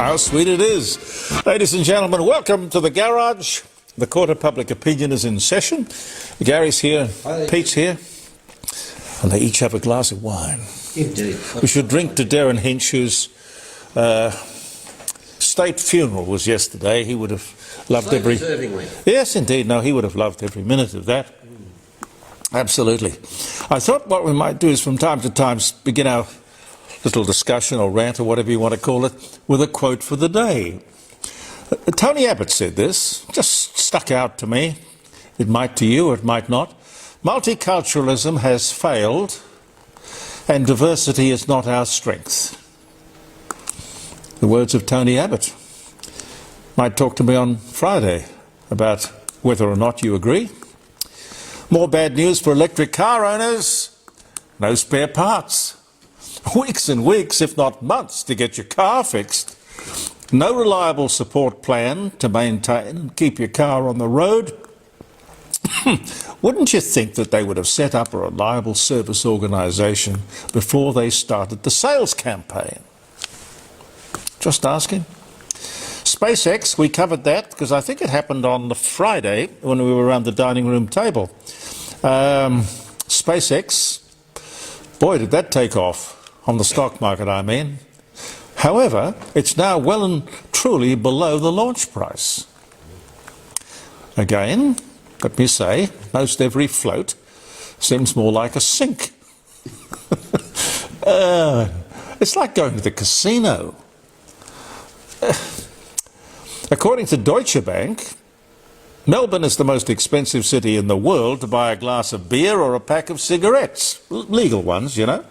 How sweet it is. Ladies and gentlemen, welcome to the garage. The Court of Public Opinion is in session. Gary's here, Pete's here, and they each have a glass of wine. Indeed. We should drink to Derryn Hinch, whose state funeral was yesterday. He would have loved every... Yes, indeed. No, he would have loved every minute of that. Absolutely. I thought what we might do is from time to time begin our little discussion or rant or whatever you want to call it with a quote for the day. Tony Abbott said this, just stuck out to me. It might to you or it might not. Multiculturalism has failed and diversity is not our strength. The words of Tony Abbott. Might talk to me on Friday about whether or not you agree. More bad news for electric car owners. No spare parts. Weeks and weeks, if not months, to get your car fixed. No reliable support plan to maintain and keep your car on the road. Wouldn't you think that they would have set up a reliable service organisation before they started the sales campaign? Just asking. SpaceX, we covered that because I think it happened on the Friday when we were around the dining room table. SpaceX, boy, did that take off on the stock market, I mean. However, it's now well and truly below the launch price. Again, let me say, most every float seems more like a sink. It's like going to the casino. According to Deutsche Bank, Melbourne is the most expensive city in the world to buy a glass of beer or a pack of cigarettes. Legal ones, you know.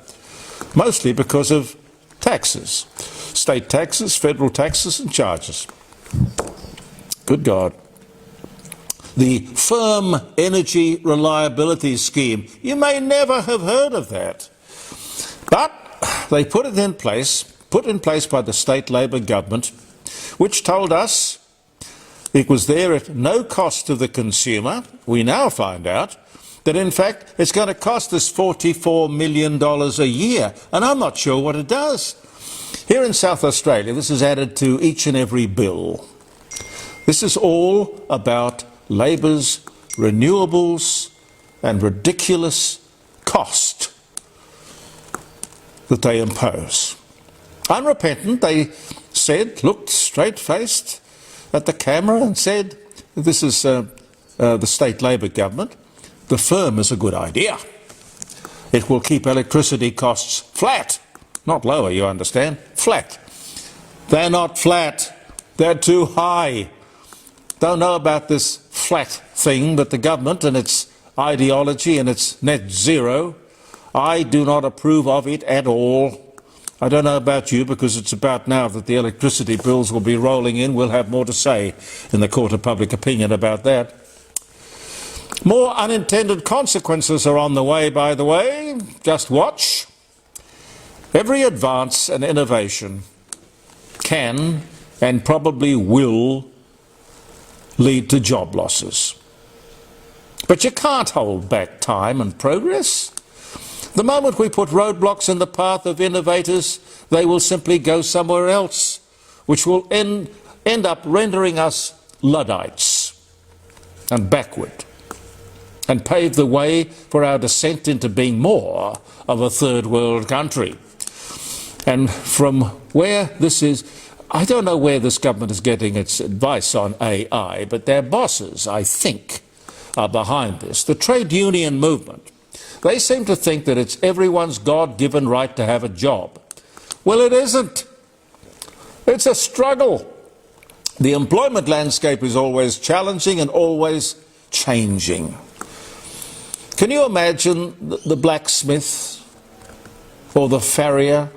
Mostly because of taxes. State taxes, federal taxes and charges. Good God. The Firm Energy Reliability Scheme. You may never have heard of that. But they put in place by the state Labor government, which told us it was there at no cost to the consumer. We now find out that in fact it's going to cost us $44 million a year, and I'm not sure what it does. Here in South Australia, this is added to each and every bill. This is all about Labor's renewables and ridiculous cost that they impose. Unrepentant, they said, looked straight-faced at the camera and said, this is the state Labor government, the firm is a good idea. It will keep electricity costs flat. Not lower, you understand? Flat. They're not flat. They're too high. Don't know about this flat thing, but the government and its ideology and its net zero, I do not approve of it at all. I don't know about you, because it's about now that the electricity bills will be rolling in. We'll have more to say in the Court of Public Opinion about that. More unintended consequences are on the way, by the way. Just watch. Every advance and innovation can and probably will lead to job losses. But you can't hold back time and progress. The moment we put roadblocks in the path of innovators, they will simply go somewhere else, which will end up rendering us Luddites and backward, and pave the way for our descent into being more of a third world country. And from where this is, I don't know where this government is getting its advice on AI, but their bosses, I think, are behind this. The trade union movement, they seem to think that it's everyone's God-given right to have a job. Well, it isn't. It's a struggle. The employment landscape is always challenging and always changing. Can you imagine the blacksmith or the farrier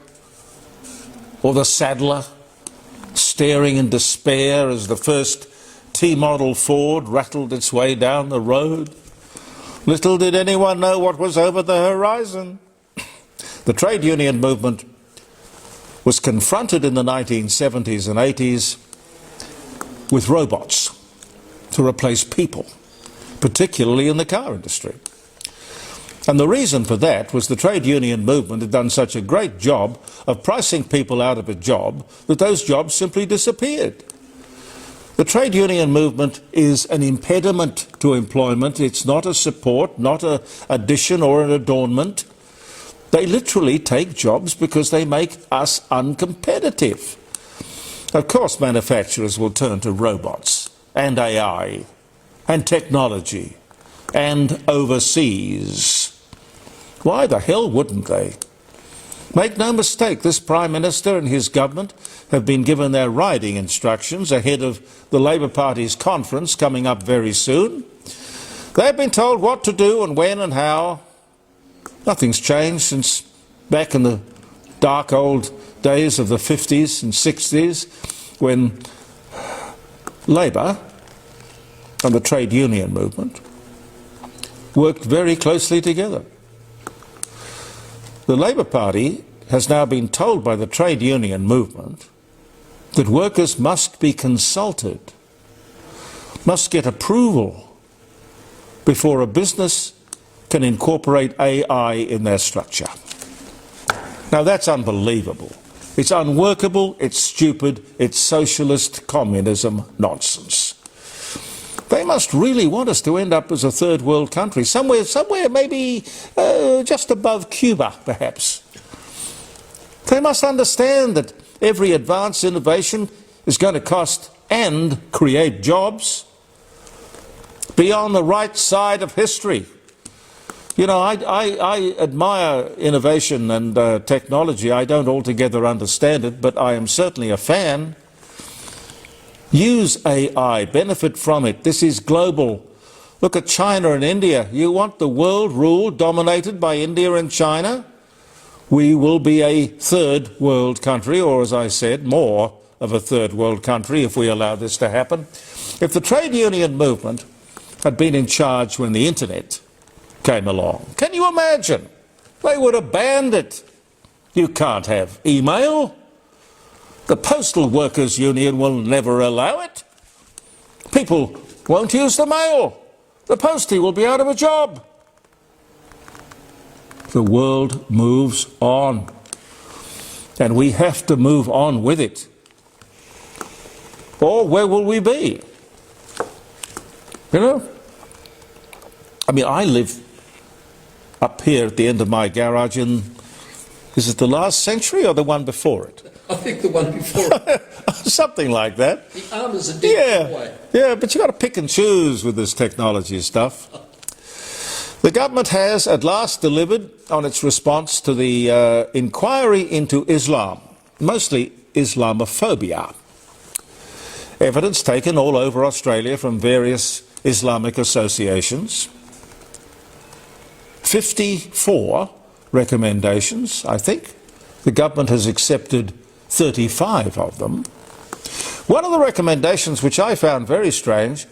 or the saddler staring in despair as the first T-model Ford rattled its way down the road? Little did anyone know what was over the horizon. The trade union movement was confronted in the 1970s and 80s with robots to replace people, particularly in the car industry. And the reason for that was the trade union movement had done such a great job of pricing people out of a job that those jobs simply disappeared. The trade union movement is an impediment to employment. It's not a support, not an addition or an adornment. They literally take jobs because they make us uncompetitive. Of course, manufacturers will turn to robots and AI and technology and overseas. Why the hell wouldn't they? Make no mistake, this Prime Minister and his government have been given their riding instructions ahead of the Labour Party's conference coming up very soon. They've been told what to do and when and how. Nothing's changed since back in the dark old days of the 50s and 60s when Labour and the trade union movement worked very closely together. The Labour Party has now been told by the trade union movement that workers must be consulted, must get approval before a business can incorporate AI in their structure. Now that's unbelievable. It's unworkable, it's stupid, it's socialist communism nonsense. They must really want us to end up as a third world country, somewhere maybe just above Cuba, perhaps. They must understand that every advanced innovation is going to cost and create jobs. Be on the right side of history. You know, I admire innovation and technology. I don't altogether understand it, but I am certainly a fan. Use AI, benefit from it. This is global. Look at China and India. You want the world ruled, dominated by India and China? We will be a third world country, or as I said, more of a third world country if we allow this to happen. If the trade union movement had been in charge when the internet came along, can you imagine? They would have banned it. You can't have email. The Postal Workers Union will never allow it. People won't use the mail. The postie will be out of a job. The world moves on, and we have to move on with it. Or where will we be? You know? I mean, I live up here at the end of my garage in, is it the last century or the one before it? I think the one before it. Something like that. The arm is a deep way. Yeah, but you've got to pick and choose with this technology stuff. The government has at last delivered on its response to the inquiry into Islam, mostly Islamophobia. Evidence taken all over Australia from various Islamic associations. 54 recommendations, I think. The government has accepted 35 of them. One of the recommendations which I found very strange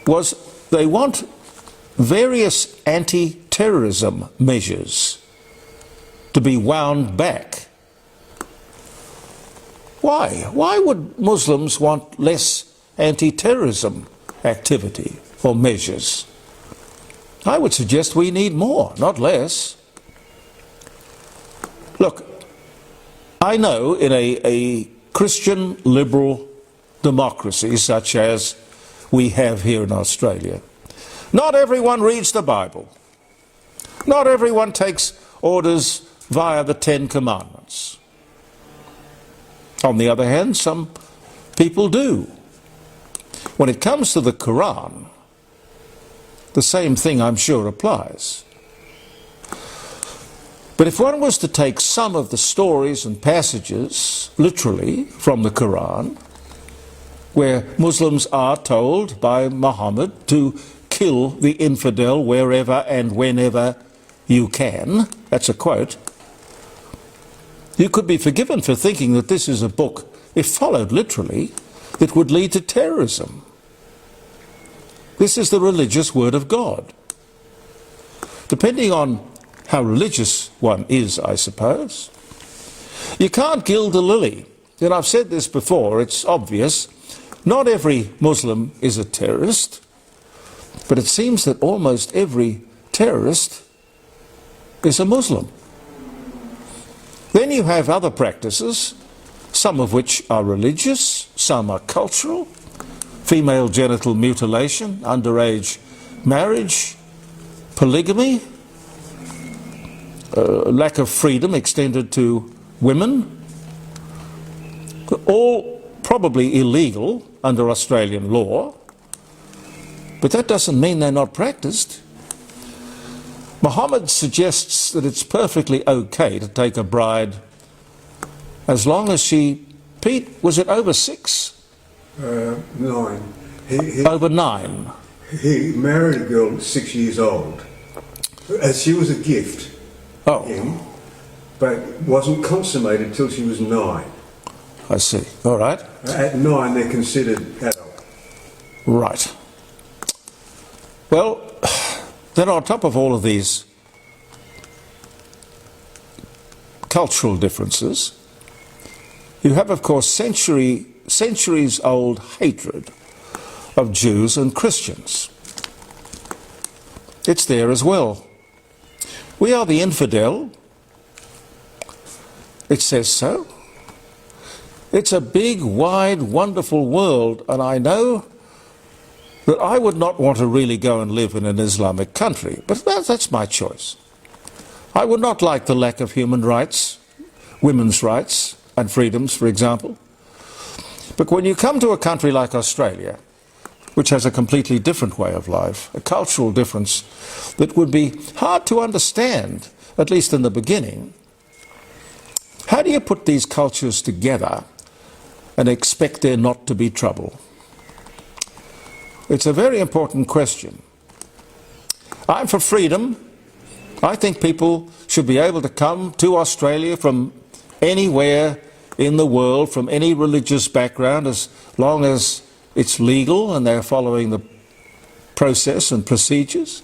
was they want various anti-terrorism measures to be wound back. Why? Why would Muslims want less anti-terrorism activity or measures? I would suggest we need more, not less. Look, I know in a Christian liberal democracy such as we have here in Australia, not everyone reads the Bible. Not everyone takes orders via the Ten Commandments. On the other hand, some people do. When it comes to the Quran, the same thing I'm sure applies. But if one was to take some of the stories and passages literally from the Quran, where Muslims are told by Muhammad to kill the infidel wherever and whenever you can, that's a quote, you could be forgiven for thinking that this is a book, if followed literally, that would lead to terrorism. This is the religious word of God. Depending on how religious one is, I suppose. You can't gild the lily. And I've said this before, it's obvious. Not every Muslim is a terrorist, but it seems that almost every terrorist is a Muslim. Then you have other practices, some of which are religious, some are cultural, female genital mutilation, underage marriage, polygamy, lack of freedom extended to women, all probably illegal under Australian law, but that doesn't mean they're not practiced. Muhammad suggests that it's perfectly okay to take a bride as long as she, Pete, was it over 6? 9. Over 9. He married a girl at 6 years old. She was a gift Oh, to him, but wasn't consummated till she was 9. I see. All right. At 9 they're considered adult. Right. Well, then on top of all of these cultural differences, you have, of course, centuries-old hatred of Jews and Christians. It's there as well. We are the infidel. It says so. It's a big, wide, wonderful world, and I know that I would not want to really go and live in an Islamic country, but that's my choice. I would not like the lack of human rights, women's rights and freedoms, for example. But when you come to a country like Australia, which has a completely different way of life, a cultural difference that would be hard to understand, at least in the beginning, how do you put these cultures together and expect there not to be trouble? It's a very important question. I'm for freedom. I think people should be able to come to Australia from anywhere in the world, from any religious background, as long as it's legal and they're following the process and procedures.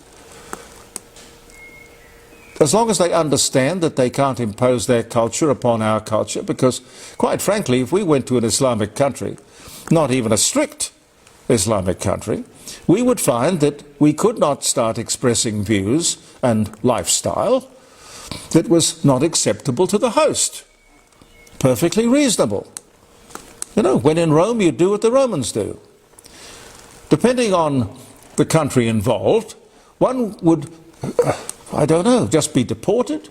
As long as they understand that they can't impose their culture upon our culture, because, quite frankly, if we went to an Islamic country, not even a strict Islamic country, we would find that we could not start expressing views and lifestyle that was not acceptable to the host. Perfectly reasonable. You know, when in Rome, you do what the Romans do. Depending on the country involved, one would, I don't know, just be deported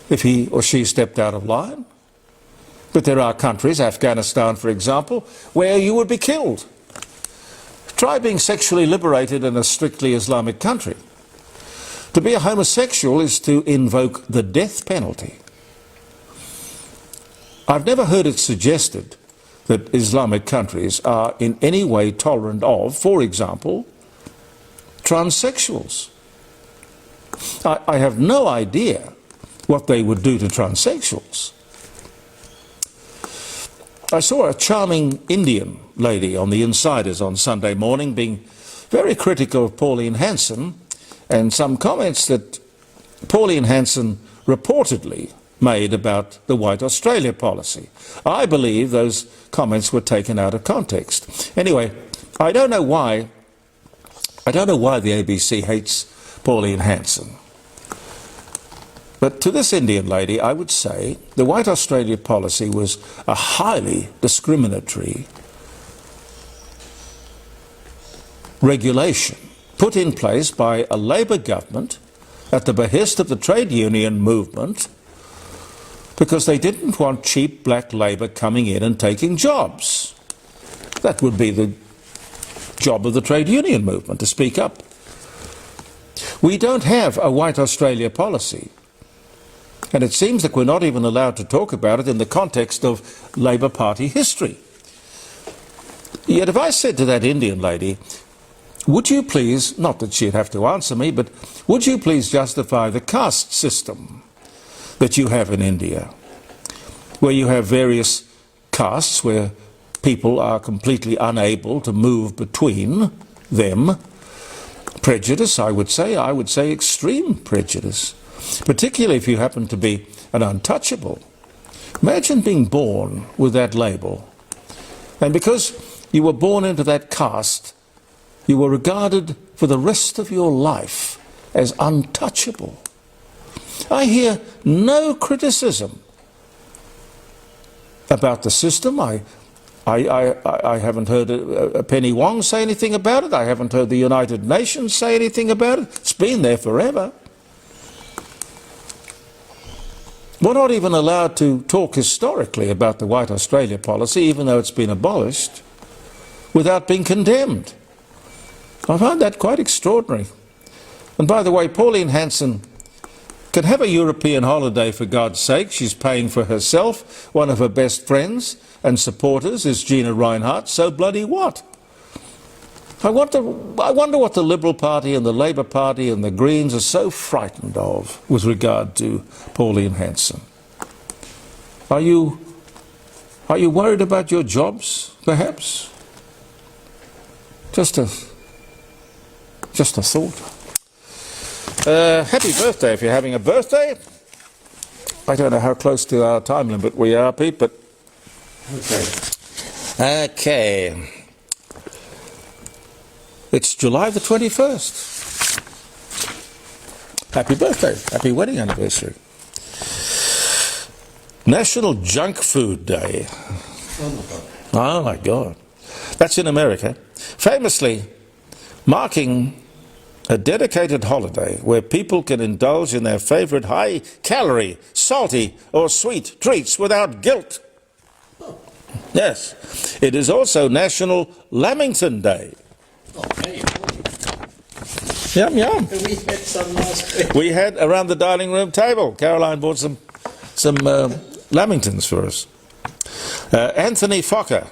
if he or she stepped out of line. But there are countries, Afghanistan for example, where you would be killed. Try being sexually liberated in a strictly Islamic country. To be a homosexual is to invoke the death penalty. I've never heard it suggested that Islamic countries are in any way tolerant of, for example, transsexuals. I have no idea what they would do to transsexuals. I saw a charming Indian lady on the Insiders on Sunday morning being very critical of Pauline Hanson and some comments that Pauline Hanson reportedly made about the White Australia policy. I believe those comments were taken out of context. Anyway, I don't know why the ABC hates Pauline Hanson. But to this Indian lady, I would say the White Australia policy was a highly discriminatory regulation put in place by a Labor government at the behest of the trade union movement because they didn't want cheap black labour coming in and taking jobs. That would be the job of the trade union movement, to speak up. We don't have a White Australia policy. And it seems that we're not even allowed to talk about it in the context of Labor Party history. Yet if I said to that Indian lady, would you please, not that she'd have to answer me, but would you please justify the caste system that you have in India, where you have various castes where people are completely unable to move between them? Prejudice, I would say extreme prejudice. Particularly if you happen to be an untouchable. Imagine being born with that label. And because you were born into that caste, you were regarded for the rest of your life as untouchable. I hear no criticism about the system. I haven't heard Penny Wong say anything about it. I haven't heard the United Nations say anything about it. It's been there forever. We're not even allowed to talk historically about the White Australia policy, even though it's been abolished, without being condemned. I find that quite extraordinary. And by the way, Pauline Hanson can have a European holiday, for God's sake. She's paying for herself. One of her best friends and supporters is Gina Rinehart. So bloody what? I wonder what the Liberal Party and the Labour Party and the Greens are so frightened of with regard to Pauline Hanson. Are you worried about your jobs, perhaps? Just a thought. Happy birthday if you're having a birthday. I don't know how close to our time limit we are, Pete, but... Okay. It's July the 21st. Happy birthday. Happy wedding anniversary. National Junk Food Day. Oh my God. Oh my God. That's in America. Famously marking a dedicated holiday where people can indulge in their favourite high-calorie, salty or sweet treats without guilt. Yes. It is also National Lamington Day. Oh, hey, Yum, yum. we had some last week. We had around the dining room table. Caroline bought some Lamingtons for us. Anthony Fokker,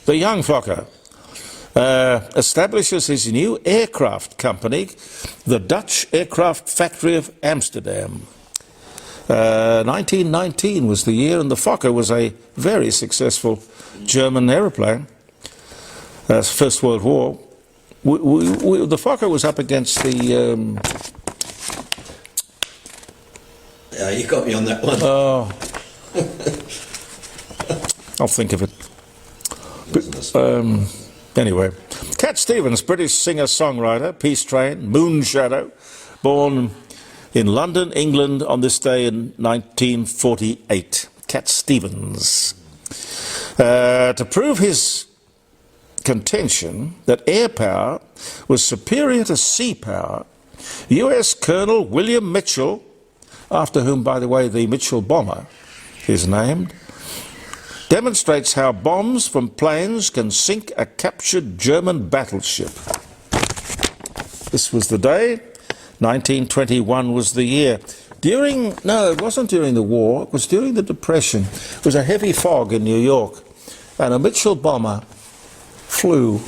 the young Fokker, establishes his new aircraft company, the Dutch Aircraft Factory of Amsterdam. 1919 was the year, and the Fokker was a very successful German aeroplane. First World War. The Fokker was up against the... Yeah, you got me on that one. Oh, I'll think of it. Anyway, Cat Stevens, British singer-songwriter, Peace Train, Moonshadow, born in London, England on this day in 1948. Cat Stevens. To prove his contention that air power was superior to sea power, US Colonel William Mitchell, after whom, by the way, the Mitchell bomber is named, demonstrates how bombs from planes can sink a captured German battleship. This was the day. 1921 was the year. No, it wasn't during the war. It was during the Depression. It was a heavy fog in New York, and a Mitchell bomber flew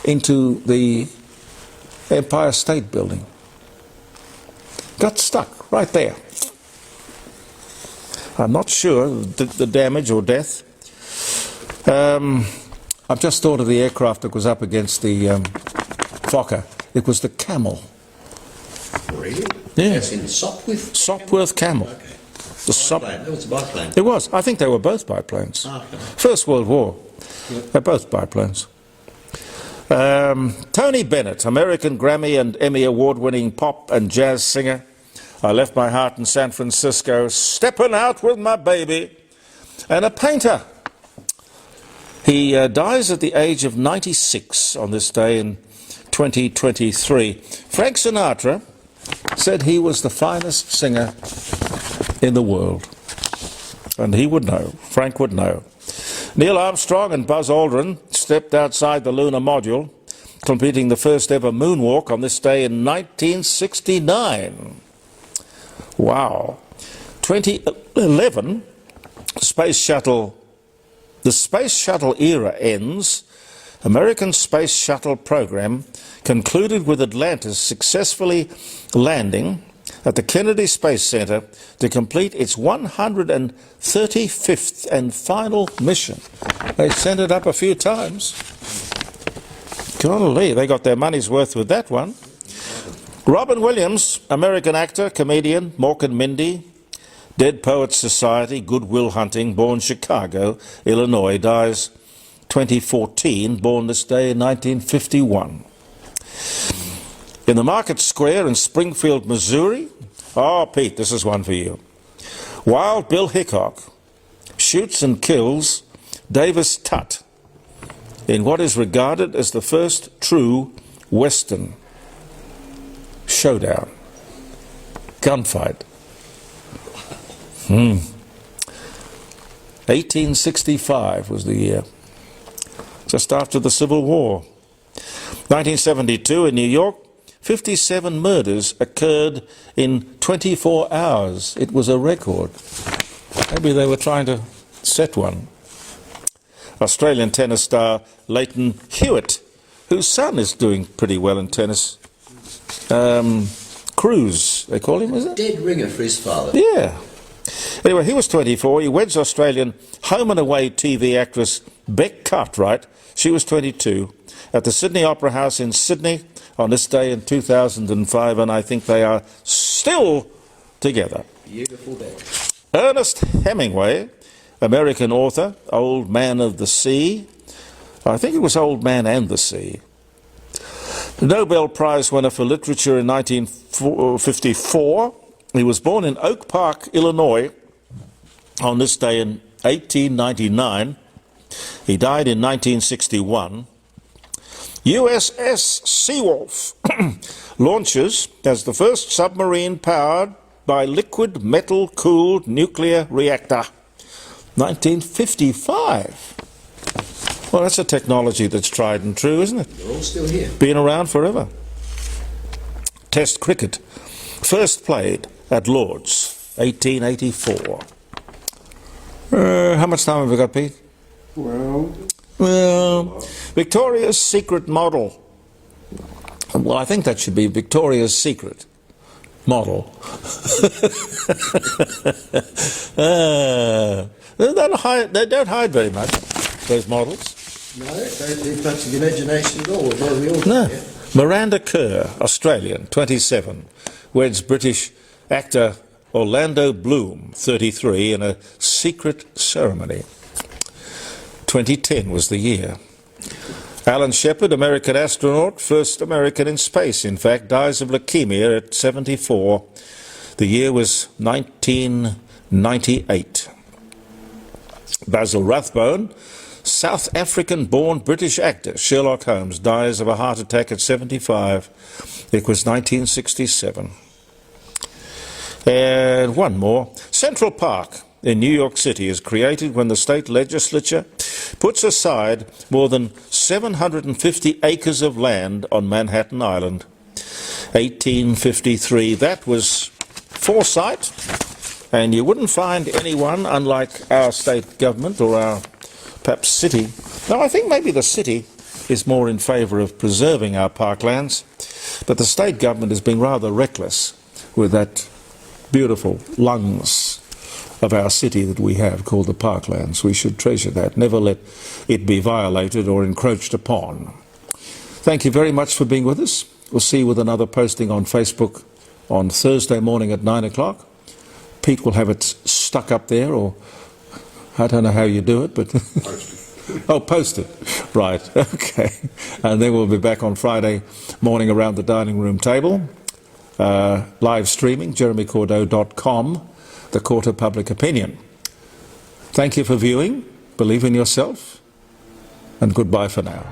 into the Empire State Building. Got stuck right there. I'm not sure the damage or death. I've just thought of the aircraft that was up against the Fokker. It was the Camel. Really? Yeah. That's in Sopwith Camel. Okay. The That was a biplane. It was. I think they were both biplanes. Okay. First World War. Yep. They're both biplanes. Tony Bennett, American Grammy and Emmy award-winning pop and jazz singer. I left my heart in San Francisco, stepping out with my baby. And a painter. He dies at the age of 96 on this day in 2023. Frank Sinatra said he was the finest singer in the world. And he would know. Frank would know. Neil Armstrong and Buzz Aldrin stepped outside the lunar module, completing the first ever moonwalk on this day in 1969. Wow. 2011, the Space Shuttle era ends. American Space Shuttle program concluded with Atlantis successfully landing at the Kennedy Space Center to complete its 135th and final mission. They sent it up a few times. Golly, they got their money's worth with that one. Robin Williams, American actor, comedian, Mork and Mindy, Dead Poets Society, Good Will Hunting, born Chicago, Illinois, dies 2014, born this day in 1951. In the Market Square in Springfield, Missouri, Oh, Pete, this is one for you. Wild Bill Hickok shoots and kills Davis Tutt in what is regarded as the first true Western showdown. Gunfight. 1865 was the year, just after the Civil War. 1972 in New York, 57 murders occurred in 24 hours. It was a record. Maybe they were trying to set one. Australian tennis star Leighton Hewitt, whose son is doing pretty well in tennis. Cruz, they call him, is it? Dead ringer for his father. Yeah. Anyway, he was 24. He weds Australian home and away TV actress Beck Cartwright. She was 22. At the Sydney Opera House in Sydney on this day in 2005, and I think they are still together. Beautiful day. Ernest Hemingway, American author, Old Man of the Sea. I think it was Old Man and the Sea. The Nobel Prize winner for literature in 1954. He was born in Oak Park, Illinois, on this day in 1899. He died in 1961. USS Seawolf launches as the first submarine powered by liquid metal-cooled nuclear reactor. 1955. Well, that's a technology that's tried and true, isn't it? They're all still here. Been around forever. Test cricket. First played at Lord's, 1884. How much time have we got, Pete? Well, Victoria's Secret model. Well, I think that should be Victoria's Secret model. They don't hide very much, those models. No, don't leave much of imagination at all. Well, we all No. do, yeah. Miranda Kerr, Australian, 27, weds British actor Orlando Bloom, 33, in a secret ceremony. 2010 was the year. Alan Shepard, American astronaut, first American in space, in fact, dies of leukemia at 74. The year was 1998. Basil Rathbone, South African-born British actor, Sherlock Holmes, dies of a heart attack at 75. It was 1967. And one more. Central Park in New York City is created when the state legislature puts aside more than 750 acres of land on Manhattan Island. 1853. That was foresight, and you wouldn't find anyone, unlike our state government or our perhaps city. Now, I think maybe the city is more in favour of preserving our parklands, but the state government has been rather reckless with that beautiful lungs of our city that we have called the parklands. We should treasure that, never let it be violated or encroached upon. Thank you very much for being with us. We'll see you with another posting on Facebook on Thursday morning at 9 o'clock. Pete will have it stuck up there, or I don't know how you do it, but oh, post it. Right, okay. And then we'll be back on Friday morning around the dining room table, live streaming, jeremycordeaux.com, the Court of Public Opinion. Thank you for viewing, believe in yourself, and goodbye for now.